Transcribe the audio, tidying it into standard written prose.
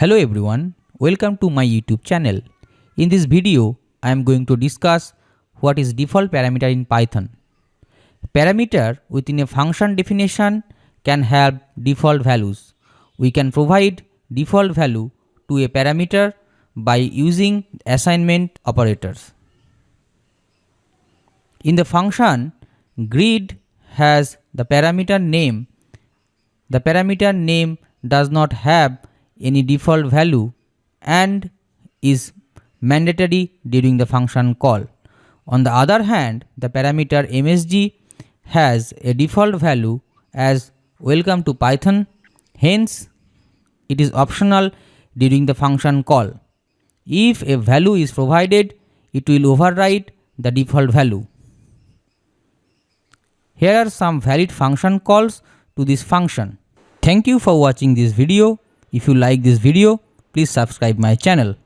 Hello everyone, welcome to my YouTube channel. In this video, I am going to discuss what is default parameter in Python. Parameter within a function definition can have default values. We can provide default value to a parameter by using assignment operators. In the function, grid has the parameter name. The parameter name does not have any default value and is mandatory during the function call. On the other hand, the parameter msg has a default value as welcome to Python, hence it is optional during the function call. If a value is provided, it will override the default value. Here are some valid function calls to this function. Thank you for watching this video. If you like this video, please subscribe my channel.